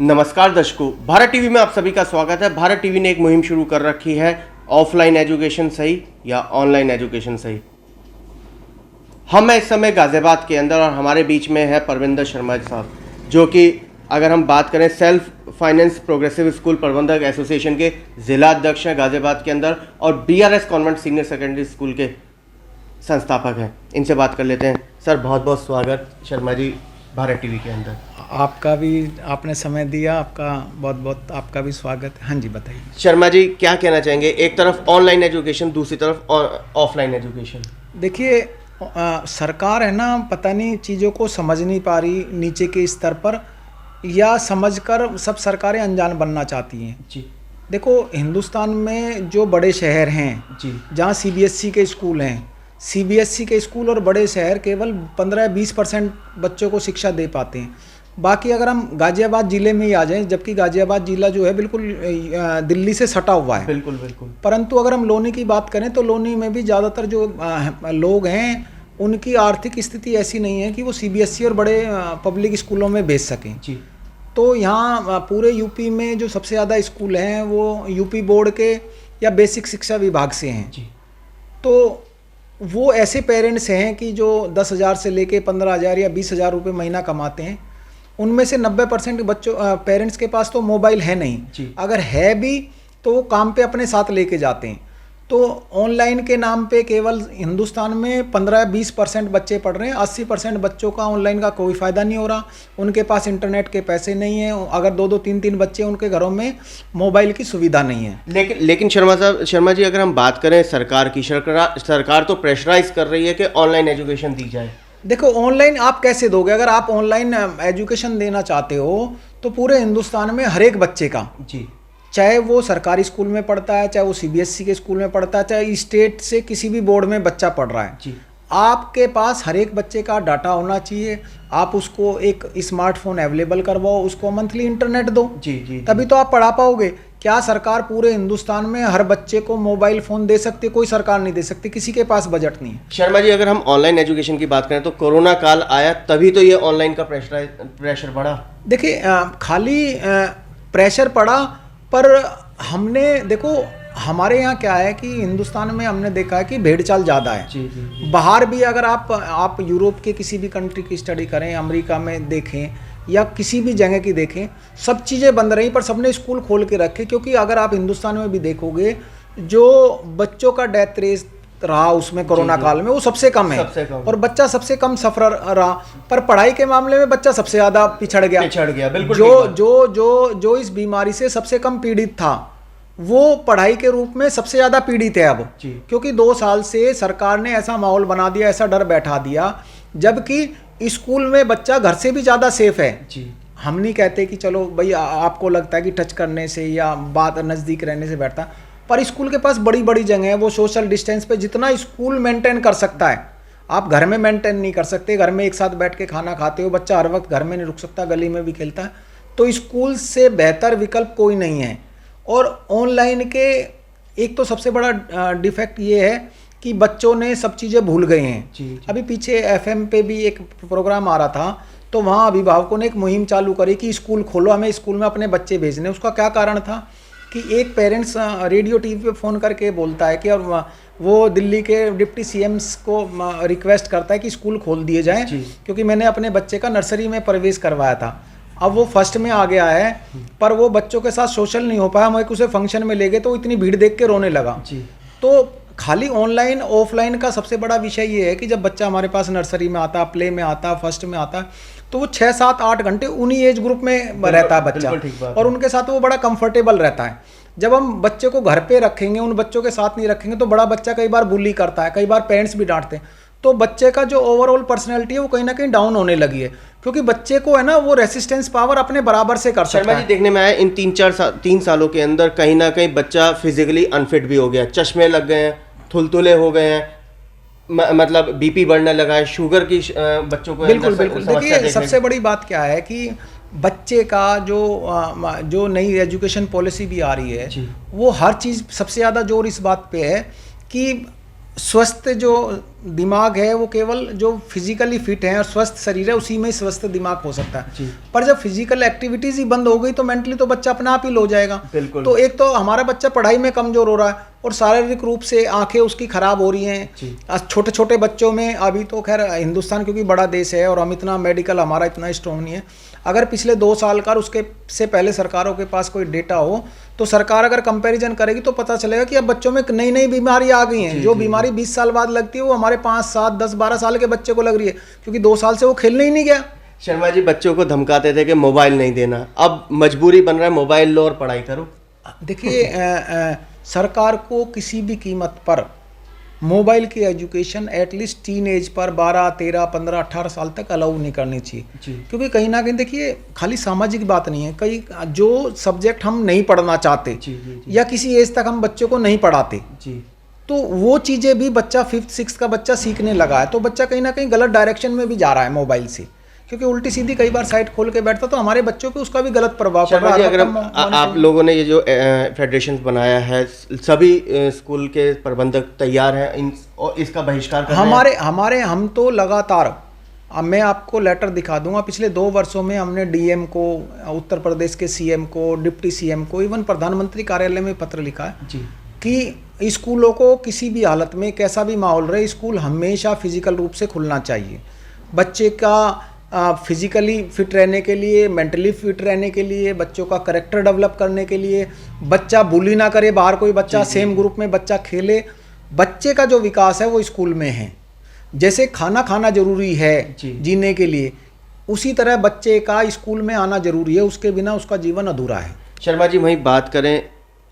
नमस्कार दर्शकों, भारत टीवी में आप सभी का स्वागत है। भारत टीवी ने एक मुहिम शुरू कर रखी है, ऑफलाइन एजुकेशन सही या ऑनलाइन एजुकेशन सही। हम इस समय गाजियाबाद के अंदर और हमारे बीच में है परविंदर शर्मा साहब, जो कि अगर हम बात करें सेल्फ फाइनेंस प्रोग्रेसिव स्कूल प्रबंधक एसोसिएशन के जिला अध्यक्ष हैं गाजियाबाद के अंदर और BRS convent senior secondary school के संस्थापक हैं। इनसे बात कर लेते हैं। सर, बहुत बहुत स्वागत शर्मा जी भारत टीवी के अंदर। आपका भी आपने समय दिया, आपका बहुत बहुत आपका भी स्वागत है। हाँ जी, बताइए शर्मा जी, क्या कहना चाहेंगे? एक तरफ ऑनलाइन एजुकेशन, दूसरी तरफ ऑफलाइन एजुकेशन। देखिए, सरकार है ना, पता नहीं चीज़ों को समझ नहीं पा रही नीचे के स्तर पर, या समझकर सब सरकारें अनजान बनना चाहती हैं जी। देखो, हिंदुस्तान में जो बड़े शहर हैं जी, जहाँ CBSE के स्कूल हैं, CBSE के स्कूल और बड़े शहर केवल 15-20% बच्चों को शिक्षा दे पाते हैं। बाकी अगर हम गाजियाबाद ज़िले में ही आ जाएं, जबकि गाजियाबाद ज़िला जो है बिल्कुल दिल्ली से सटा हुआ है। बिल्कुल बिल्कुल। परंतु अगर हम लोनी की बात करें तो लोनी में भी ज़्यादातर जो लोग हैं उनकी आर्थिक स्थिति ऐसी नहीं है कि वो CBSE और बड़े पब्लिक स्कूलों में भेज सकें जी। तो यहाँ पूरे यूपी में जो सबसे ज़्यादा स्कूल हैं वो यूपी बोर्ड के या बेसिक शिक्षा विभाग से हैं जी। तो वो ऐसे पेरेंट्स हैं कि जो 10,000 से लेके 15,000 या 20,000 रुपये महीना कमाते हैं। उनमें से 90% बच्चों पेरेंट्स के पास तो मोबाइल है नहीं जी। अगर है भी तो वो काम पे अपने साथ लेके जाते हैं। तो ऑनलाइन के नाम पे केवल हिंदुस्तान में 15-20% बच्चे पढ़ रहे हैं। 80% बच्चों का ऑनलाइन का कोई फ़ायदा नहीं हो रहा। उनके पास इंटरनेट के पैसे नहीं हैं। अगर 2-2, 3-3 बच्चे उनके घरों में मोबाइल की सुविधा नहीं है। लेकिन शर्मा जी, अगर हम बात करें सरकार की, सरकार तो प्रेशराइज कर रही है कि ऑनलाइन एजुकेशन दी जाए। देखो, ऑनलाइन आप कैसे दोगे? अगर आप ऑनलाइन एजुकेशन देना चाहते हो तो पूरे हिंदुस्तान में हर एक बच्चे का जी, चाहे वो सरकारी स्कूल में पढ़ता है, चाहे वो CBSE के स्कूल में पढ़ता है, चाहे स्टेट से किसी भी बोर्ड में बच्चा पढ़ रहा है जी, आपके पास हर एक बच्चे का डाटा होना चाहिए। आप उसको एक स्मार्टफोन अवेलेबल करवाओ, उसको मंथली इंटरनेट दो जी, तभी तो आप पढ़ा पाओगे। क्या सरकार पूरे हिंदुस्तान में हर बच्चे को मोबाइल फ़ोन दे सकती है? कोई सरकार नहीं दे सकती, किसी के पास बजट नहीं है। शर्मा जी, अगर हम ऑनलाइन एजुकेशन की बात करें तो कोरोना काल आया, तभी तो ये ऑनलाइन का प्रेशर बढ़ा। देखिए, खाली प्रेशर पड़ा, पर हमने देखो, हमारे यहाँ क्या है कि हिंदुस्तान में हमने देखा है कि भेड़ चाल ज़्यादा है जी। बाहर भी अगर आप यूरोप के किसी भी कंट्री की स्टडी करें, अमेरिका में देखें या किसी भी जगह की देखें, सब चीज़ें बंद रही पर सबने स्कूल खोल के रखे। क्योंकि अगर आप हिंदुस्तान में भी देखोगे, जो बच्चों का डेथ रेट रहा उसमें कोरोना काल में वो सबसे कम है, और बच्चा सबसे कम सफर रहा। पर पढ़ाई के मामले में बच्चा सबसे ज़्यादा पिछड़ गया। बिल्कुल। जो इस बीमारी से सबसे कम पीड़ित था वो पढ़ाई के रूप में सबसे ज़्यादा पीड़ित है अब, क्योंकि 2 साल से सरकार ने ऐसा माहौल बना दिया, ऐसा डर बैठा दिया, जबकि स्कूल में बच्चा घर से भी ज़्यादा सेफ है जी। हम नहीं कहते कि चलो भाई आपको लगता है कि टच करने से या बात नज़दीक रहने से बैठता, पर स्कूल के पास बड़ी बड़ी जगह है। वो सोशल डिस्टेंस पे जितना स्कूल मेंटेन कर सकता है, आप घर में मेंटेन नहीं कर सकते। घर में एक साथ बैठ के खाना खाते हो, बच्चा हर वक्त घर में नहीं रुक सकता, गली में भी खेलता है। तो स्कूल से बेहतर विकल्प कोई नहीं है। और ऑनलाइन के एक तो सबसे बड़ा डिफेक्ट ये है कि बच्चों ने सब चीज़ें भूल गए हैं जी। अभी पीछे FM पे भी एक प्रोग्राम आ रहा था, तो वहाँ अभिभावकों ने एक मुहिम चालू करी कि स्कूल खोलो, हमें स्कूल में अपने बच्चे भेजने। उसका क्या कारण था कि एक पेरेंट्स रेडियो TV पे फ़ोन करके बोलता है कि और वो दिल्ली के डिप्टी CMs को रिक्वेस्ट करता है कि स्कूल खोल दिए जाएं, क्योंकि मैंने अपने बच्चे का नर्सरी में प्रवेश करवाया था। अब वो फर्स्ट में आ गया है, पर वो बच्चों के साथ सोशल नहीं हो पाया। हम एक उसे फंक्शन में ले गए तो इतनी भीड़ देख के रोने लगा जी। तो खाली ऑनलाइन ऑफलाइन का सबसे बड़ा विषय ये है कि जब बच्चा हमारे पास नर्सरी में आता, प्ले में आता, फर्स्ट में आता, तो वो 6, 7, 8 घंटे उन्हीं एज ग्रुप में रहता है बच्चा, और उनके साथ वो बड़ा कंफर्टेबल रहता है। जब हम बच्चे को घर पे रखेंगे, उन बच्चों के साथ नहीं रखेंगे, तो बड़ा बच्चा कई बार बुली करता है, कई बार पेरेंट्स भी डांटते हैं। तो बच्चे का जो ओवरऑल पर्सनैलिटी है वो कहीं ना कहीं डाउन होने लगी है, क्योंकि बच्चे को है ना वो रेसिस्टेंस पावर अपने बराबर से कर सकता है। शर्मा जी, देखने में आया इन 3 सालों के अंदर कहीं ना कहीं बच्चा फिजिकली अनफिट भी हो गया, चश्मे लग गए हैं, थुलथुले हो गए हैं, मतलब BP बढ़ने लगा है, शुगर की बच्चों को बिल्कुल। देखिए, सबसे बड़ी बात क्या है कि बच्चे का जो नई एजुकेशन पॉलिसी भी आ रही है, वो हर चीज़ सबसे ज़्यादा जोर इस बात पे है कि स्वस्थ जो दिमाग है वो केवल जो फिजिकली फिट है और स्वस्थ शरीर है उसी में स्वस्थ दिमाग हो सकता है। जी। पर जब फिजिकल एक्टिविटीज ही बंद हो गई तो मेंटली तो बच्चा अपने आप ही लो जाएगा। बिल्कुल। तो एक तो हमारा बच्चा पढ़ाई में कमजोर हो रहा है और शारीरिक रूप से आंखें उसकी खराब हो रही हैं। छोटे छोटे बच्चों में अभी तो खैर हिंदुस्तान क्योंकि बड़ा देश है और हम इतना मेडिकल हमारा इतना स्ट्रॉन्ग नहीं है, अगर पिछले 2 साल का और उसके से पहले सरकारों के पास कोई डेटा हो तो सरकार अगर कंपैरिजन करेगी तो पता चलेगा कि अब बच्चों में नई नई बीमारी आ गई हैं। जो बीमारी 20 साल बाद लगती है वो हमारे 5, 7, 10, 12 साल के बच्चे को लग रही है क्योंकि 2 साल से वो खेलने ही नहीं गया। शर्मा जी बच्चों को धमकाते थे कि मोबाइल नहीं देना, अब मजबूरी बन रहा है मोबाइल लो और पढ़ाई करो। देखिए सरकार को किसी भी कीमत पर मोबाइल की education at least teen as per 12, 13, 15, 18 साल तक अलाउ नहीं करनी चाहिए। क्योंकि कहीं ना कहीं देखिए खाली सामाजिक बात नहीं है, कई जो सब्जेक्ट हम नहीं पढ़ना चाहते या किसी एज तक हम बच्चों को नहीं पढ़ाते तो वो चीज़ें भी बच्चा 5th 6th का बच्चा सीखने लगा है तो बच्चा कहीं ना कहीं गलत डायरेक्शन में भी जा रहा है मोबाइल से, क्योंकि उल्टी सीधी कई बार साइट खोल के बैठता तो हमारे बच्चों पे उसका भी गलत प्रभाव पड़ रहा है। अगर आप लोगों ने ये जो फेडरेशन बनाया है सभी स्कूल के प्रबंधक तैयार हैं और इसका बहिष्कार कर हमारे हम तो लगातार, अब मैं आपको लेटर दिखा दूंगा, पिछले 2 वर्षों में हमने डीएम को, उत्तर प्रदेश के सीएम को, डिप्टी सीएम को, इवन प्रधानमंत्री कार्यालय में पत्र लिखा है जी कि स्कूलों को किसी भी हालत में कैसा भी माहौल रहे स्कूल हमेशा फिजिकल रूप से खुलना चाहिए। बच्चे का फिजिकली फिट रहने के लिए, मेंटली फिट रहने के लिए, बच्चों का कैरेक्टर डेवलप करने के लिए, बच्चा बुली ना करे, बाहर कोई बच्चा सेम ग्रुप में बच्चा खेले, बच्चे का जो विकास है वो स्कूल में है। जैसे खाना जरूरी है जीने के लिए, उसी तरह बच्चे का स्कूल में आना जरूरी है, उसके बिना उसका जीवन अधूरा है। शर्मा जी वहीं बात करें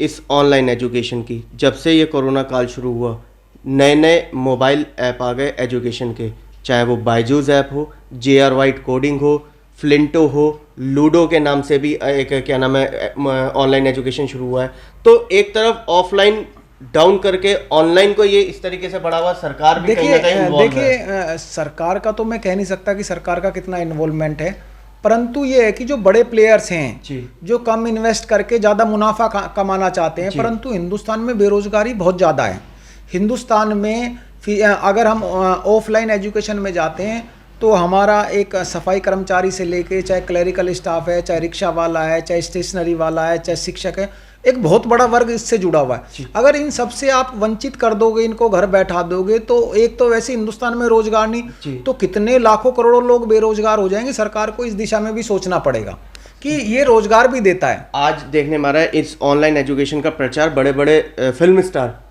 इस ऑनलाइन एजुकेशन की, जब से ये कोरोना काल शुरू हुआ नए नए मोबाइल ऐप आ गए एजुकेशन के, चाहे वो बायजूस ऐप हो, JR White कोडिंग हो, फ्लिंटो हो, लूडो के नाम से भी एक क्या नाम है ऑनलाइन एजुकेशन शुरू हुआ है। तो एक तरफ ऑफलाइन डाउन करके ऑनलाइन को ये इस तरीके से बढ़ावा सरकार भी कहीं ना कहीं इन्वॉल्व है। देखिए सरकार का तो मैं कह नहीं सकता कि सरकार का कितना इन्वॉल्वमेंट है, परंतु ये है कि जो बड़े प्लेयर्स हैं जो कम इन्वेस्ट करके ज़्यादा मुनाफा कमाना चाहते हैं, परंतु हिंदुस्तान में बेरोजगारी बहुत ज़्यादा है। हिंदुस्तान में अगर हम ऑफलाइन एजुकेशन में जाते हैं तो हमारा एक सफाई कर्मचारी से लेके चाहे क्लरिकल स्टाफ है, चाहे रिक्शा वाला है, चाहे स्टेशनरी वाला है, चाहे शिक्षक है, एक बहुत बड़ा वर्ग इससे जुड़ा हुआ है। अगर इन सबसे आप वंचित कर दोगे, इनको घर बैठा दोगे तो एक तो वैसे हिंदुस्तान में रोजगार नहीं तो कितने लाखों करोड़ों लोग बेरोजगार हो जाएंगे। सरकार को इस दिशा में भी सोचना पड़ेगा कि ये रोजगार भी देता है। आज देखने में आ रहा है इस ऑनलाइन एजुकेशन का प्रचार बड़े बड़े फिल्म स्टार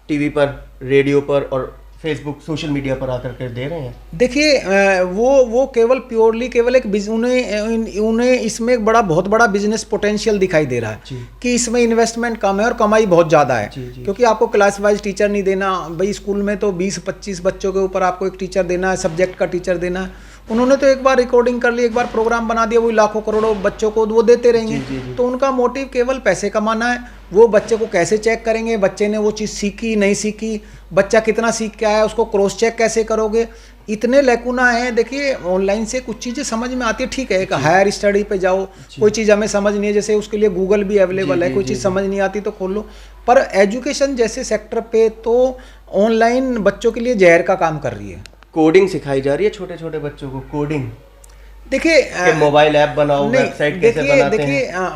टीवी पर, रेडियो पर और फेसबुक सोशल मीडिया पर आकर के दे रहे हैं। देखिए वो केवल प्योरली केवल एक उन्हें इसमें एक बहुत बड़ा बिजनेस पोटेंशियल दिखाई दे रहा है कि इसमें इन्वेस्टमेंट कम है और कमाई बहुत ज़्यादा है। क्योंकि आपको क्लास वाइज टीचर नहीं देना, भाई स्कूल में तो 20-25 बच्चों के ऊपर आपको एक टीचर देना है, सब्जेक्ट का टीचर देना है। उन्होंने तो एक बार रिकॉर्डिंग कर ली, एक बार प्रोग्राम बना दिया, वही लाखों करोड़ों बच्चों को वो देते रहेंगे। तो उनका मोटिव केवल पैसे कमाना है। वो बच्चे को कैसे चेक करेंगे, बच्चे ने वो चीज़ सीखी नहीं सीखी, बच्चा कितना सीख के आया, उसको क्रॉस चेक कैसे करोगे, इतने लैकुना है। देखिए ऑनलाइन से कुछ चीज़ें समझ में आती है, ठीक है, एक हायर स्टडी पे जाओ, कोई चीज़ हमें समझ नहीं है, जैसे उसके लिए गूगल भी अवेलेबल है, कोई चीज़ समझ नहीं आती तो खोल लो। पर एजुकेशन जैसे सेक्टर पे तो ऑनलाइन बच्चों के लिए जहर का काम कर रही है। कोडिंग सिखाई जा रही है छोटे छोटे बच्चों को, कोडिंग। देखिए मोबाइल ऐप बनाओ, वेबसाइट कैसे बनाते हैं। देखिए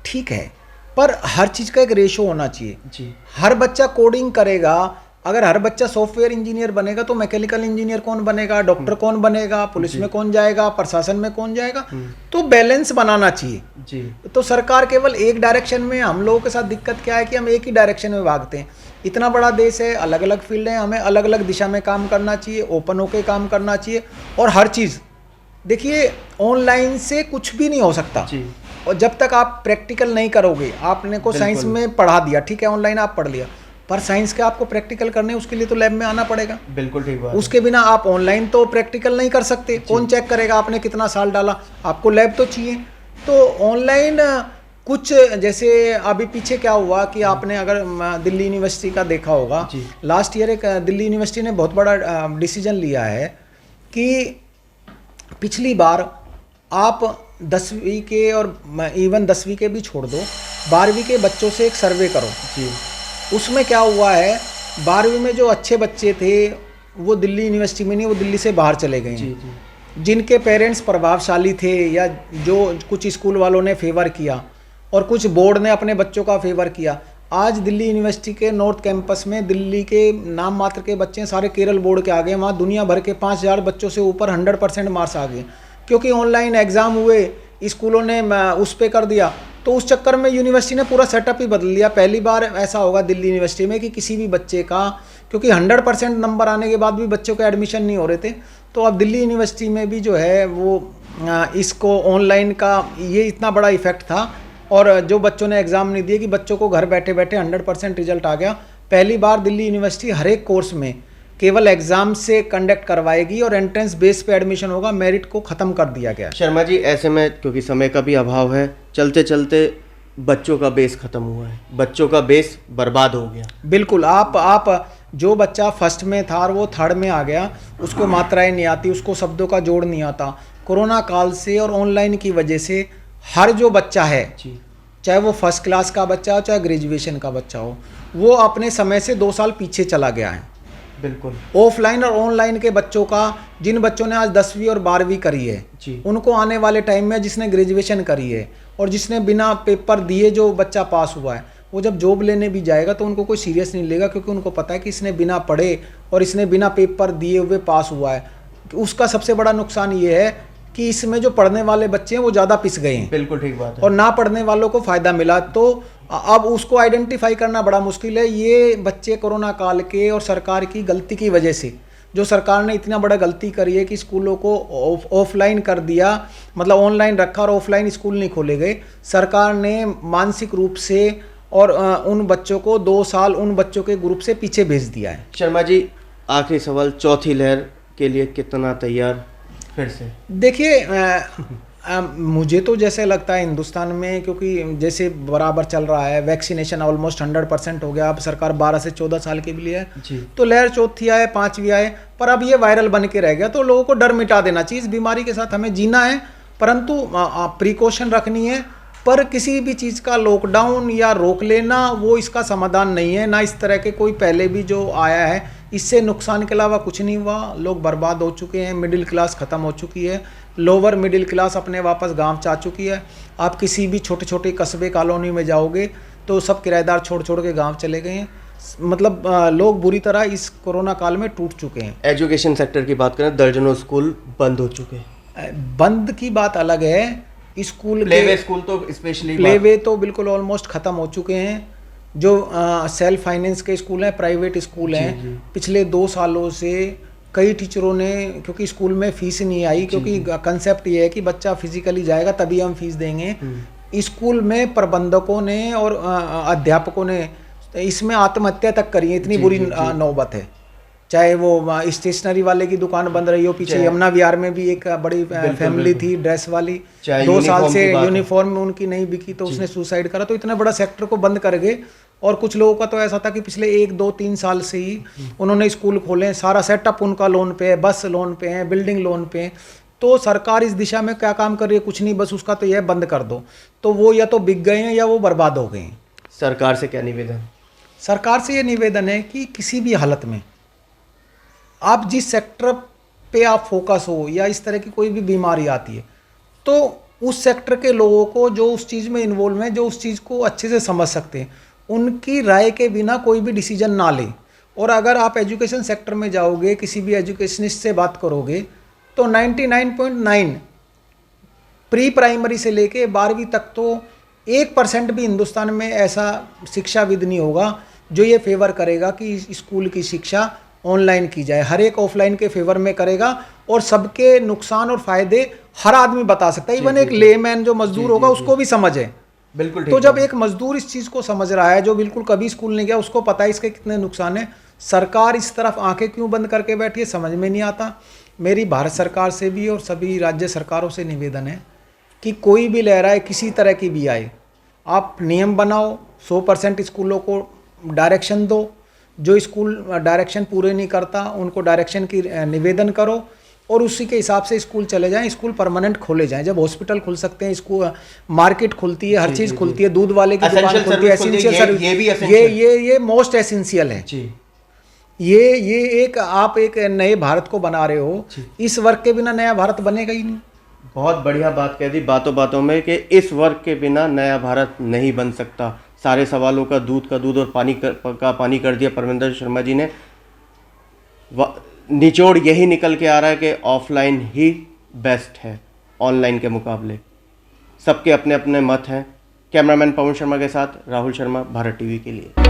ठीक है, पर हर चीज़ का एक रेशो होना चाहिए। हर बच्चा कोडिंग करेगा, अगर हर बच्चा सॉफ्टवेयर इंजीनियर बनेगा तो मैकेनिकल इंजीनियर कौन बनेगा, डॉक्टर कौन बनेगा, पुलिस में कौन जाएगा, प्रशासन में कौन जाएगा। तो बैलेंस बनाना चाहिए। तो सरकार केवल एक डायरेक्शन में, हम लोगों के साथ दिक्कत क्या है कि हम एक ही डायरेक्शन में भागते हैं। इतना बड़ा देश है, अलग अलग फील्ड है, हमें अलग अलग दिशा में काम करना चाहिए, ओपन होकर काम करना चाहिए। और हर चीज़ देखिए ऑनलाइन से कुछ भी नहीं हो सकता और जब तक आप प्रैक्टिकल नहीं करोगे। आपने को साइंस में पढ़ा दिया, ठीक है, ऑनलाइन आप पढ़ लिया, पर साइंस के आपको प्रैक्टिकल करने उसके लिए तो लैब में आना पड़ेगा। बिल्कुल ठीक बात। उसके बिना आप ऑनलाइन तो प्रैक्टिकल नहीं कर सकते। कौन चेक करेगा आपने कितना साल डाला, आपको लैब तो चाहिए। तो ऑनलाइन कुछ जैसे अभी पीछे क्या हुआ कि आपने अगर दिल्ली यूनिवर्सिटी का देखा होगा, लास्ट ईयर एक दिल्ली यूनिवर्सिटी ने बहुत बड़ा डिसीजन लिया है कि पिछली बार आप 10वीं के और इवन 10वीं के भी छोड़ दो, 12वीं के बच्चों से एक सर्वे करो। उसमें क्या हुआ है, 12वीं में जो अच्छे बच्चे थे वो दिल्ली यूनिवर्सिटी में नहीं, वो दिल्ली से बाहर चले गए जी हैं। जी जिनके पेरेंट्स प्रभावशाली थे या जो कुछ स्कूल वालों ने फेवर किया और कुछ बोर्ड ने अपने बच्चों का फेवर किया, आज दिल्ली यूनिवर्सिटी के नॉर्थ कैंपस में दिल्ली के नाम मात्र के बच्चे सारे केरल बोर्ड के आ गए। वहाँ दुनिया भर के 5000 बच्चों से ऊपर 100% मार्क्स आ गए, क्योंकि ऑनलाइन एग्ज़ाम हुए, स्कूलों ने उस पे कर दिया। तो उस चक्कर में यूनिवर्सिटी ने पूरा सेटअप ही बदल लिया। पहली बार ऐसा होगा दिल्ली यूनिवर्सिटी में कि किसी भी बच्चे का, क्योंकि 100% नंबर आने के बाद भी बच्चों के एडमिशन नहीं हो रहे थे, तो अब दिल्ली यूनिवर्सिटी में भी जो है वो इसको ऑनलाइन का ये इतना बड़ा इफेक्ट था, और जो बच्चों ने एग्ज़ाम नहीं दिए कि बच्चों को घर बैठे बैठे 100% रिजल्ट आ गया। पहली बार दिल्ली यूनिवर्सिटी हर एक कोर्स में केवल एग्ज़ाम से कंडक्ट करवाएगी और एंट्रेंस बेस पे एडमिशन होगा, मेरिट को ख़त्म कर दिया गया। शर्मा जी, ऐसे में क्योंकि समय का भी अभाव है, चलते चलते बच्चों का बेस खत्म हुआ है, बच्चों का बेस बर्बाद हो गया। बिल्कुल, आप जो बच्चा फर्स्ट में था और वो थर्ड में आ गया, उसको मात्राएं नहीं आती, उसको शब्दों का जोड़ नहीं आता। कोरोना काल से और ऑनलाइन की वजह से हर जो बच्चा है, चाहे वो फर्स्ट क्लास का बच्चा हो चाहे ग्रेजुएशन का बच्चा हो, वो अपने समय से 2 साल पीछे चला गया है। बिल्कुल। ऑफलाइन और ऑनलाइन के बच्चों का, जिन बच्चों ने आज 10वीं और 12वीं करी है जी, उनको आने वाले टाइम में, जिसने ग्रेजुएशन करी है और जिसने बिना पेपर दिए जो बच्चा पास हुआ है, वो जब जॉब लेने भी जाएगा तो उनको कोई सीरियस नहीं लेगा, क्योंकि उनको पता है कि इसने बिना पढ़े और इसने बिना पेपर दिए हुए पास हुआ है। उसका सबसे बड़ा नुकसान ये है कि इसमें जो पढ़ने वाले बच्चे हैं वो ज़्यादा पिस गए हैं। बिल्कुल ठीक बात है। और ना पढ़ने वालों को फ़ायदा मिला, तो अब उसको आइडेंटिफाई करना बड़ा मुश्किल है। ये बच्चे कोरोना काल के और सरकार की गलती की वजह से, जो सरकार ने इतना बड़ा गलती करी है कि स्कूलों को ऑफलाइन कर दिया, मतलब ऑनलाइन रखा और ऑफलाइन स्कूल नहीं खोले गए। सरकार ने मानसिक रूप से और उन बच्चों को 2 साल उन बच्चों के ग्रुप से पीछे भेज दिया है। शर्मा जी, आखिरी सवाल, चौथी लहर के लिए कितना तैयार फिर से? देखिए, मुझे तो जैसे लगता है हिंदुस्तान में, क्योंकि जैसे बराबर चल रहा है, वैक्सीनेशन ऑलमोस्ट 100% हो गया, अब सरकार 12 से 14 साल के लिए है जी, तो लहर चौथी आए 5वीं आए, पर अब ये वायरल बन के रह गया। तो लोगों को डर मिटा देना चाहिए, इस बीमारी के साथ हमें जीना है, परंतु प्रिकॉशन रखनी है। पर किसी भी चीज़ का लॉकडाउन या रोक लेना वो इसका समाधान नहीं है, ना इस तरह के कोई पहले भी जो आया है, इससे नुकसान के अलावा कुछ नहीं हुआ। लोग बर्बाद हो चुके हैं, मिडिल क्लास ख़त्म हो चुकी है, लोअर मिडिल क्लास अपने वापस गांव जा चुकी है। आप किसी भी छोटे छोटे कस्बे कॉलोनी में जाओगे तो सब किराएदार छोड़ छोड़ के गांव चले गए हैं। मतलब लोग बुरी तरह इस कोरोना काल में टूट चुके हैं। एजुकेशन सेक्टर की बात करें, दर्जनों स्कूल बंद हो चुके हैं। बंद की बात अलग है, स्कूल प्लेवे स्कूल तो स्पेशली, प्लेवे तो बिल्कुल ऑलमोस्ट ख़त्म हो चुके हैं। जो सेल्फ फाइनेंस के स्कूल हैं, प्राइवेट स्कूल हैं, पिछले 2 सालों से कई टीचरों ने, क्योंकि स्कूल में फीस नहीं आई, क्योंकि कंसेप्ट ये है कि बच्चा फिजिकली जाएगा तभी हम फीस देंगे, स्कूल में प्रबंधकों ने और अध्यापकों ने इसमें आत्महत्या तक करी है। इतनी बुरी नौबत है। चाहे वो स्टेशनरी वाले की दुकान बंद रही हो, पीछे यमुना विहार में भी एक बड़ी फैमिली थी ड्रेस वाली, 2 साल से यूनिफॉर्म में उनकी नहीं बिकी तो उसने सुसाइड करा। तो इतने बड़ा सेक्टर को बंद कर गए। और कुछ लोगों का तो ऐसा था कि पिछले 1, 2, 3 साल से ही उन्होंने स्कूल खोले, सारा सेटअप उनका लोन पे है, बस लोन पे है, बिल्डिंग लोन पे है। तो सरकार इस दिशा में क्या काम कर रही है? कुछ नहीं, बस उसका तो यह बंद कर दो। तो वो या तो बिक गए हैं या वो बर्बाद हो गए हैं। सरकार से क्या निवेदन? सरकार से ये निवेदन है कि किसी भी हालत में आप जिस सेक्टर पे आप फोकस हो, या इस तरह की कोई भी बीमारी आती है, तो उस सेक्टर के लोगों को जो उस चीज़ में इन्वॉल्व हैं, जो उस चीज़ को अच्छे से समझ सकते हैं, उनकी राय के बिना कोई भी डिसीजन ना लें। और अगर आप एजुकेशन सेक्टर में जाओगे, किसी भी एजुकेशनिस्ट से बात करोगे, तो 99.9 प्री प्राइमरी से लेके 12वीं तक तो 1% भी हिंदुस्तान में ऐसा शिक्षाविद नहीं होगा जो ये फेवर करेगा कि स्कूल की शिक्षा ऑनलाइन की जाए। हर एक ऑफलाइन के फेवर में करेगा, और सबके नुकसान और फायदे हर आदमी बता सकता है। इवन एक लेमैन जो मजदूर होगा उसको भी समझ है। बिल्कुल। तो जब एक मजदूर इस चीज़ को समझ रहा है, जो बिल्कुल कभी स्कूल नहीं गया, उसको पता है इसके कितने नुकसान है, सरकार इस तरफ आंखें क्यों बंद करके बैठी है, समझ में नहीं आता। मेरी भारत सरकार से भी और सभी राज्य सरकारों से निवेदन है कि कोई भी लहर आए, किसी तरह की भी आए, आप नियम बनाओ, 100% स्कूलों को डायरेक्शन दो, जो स्कूल डायरेक्शन पूरे नहीं करता उनको डायरेक्शन की निवेदन करो, और उसी के हिसाब से स्कूल चले जाएं। स्कूल परमानेंट खोले जाएं। जब हॉस्पिटल खुल सकते हैं, स्कूल, मार्केट खुलती है, हर चीज़ खुलती है, दूध वाले की दुकान खुलती है, एसेंशियल सर्विस, ये मोस्ट एसेंशियल है। ये एक आप एक नए भारत को बना रहे हो, इस वर्ग के बिना नया भारत बनेगा ही नहीं। बहुत बढ़िया बात कह दी बातों बातों में कि इस वर्ग के बिना नया भारत नहीं बन सकता। सारे सवालों का दूध और पानी का पानी कर दिया परमिंदर शर्मा जी ने। निचोड़ यही निकल के आ रहा है कि ऑफलाइन ही बेस्ट है ऑनलाइन के मुकाबले। सबके अपने अपने मत हैं। कैमरामैन पवन शर्मा के साथ राहुल शर्मा, भारत टीवी के लिए।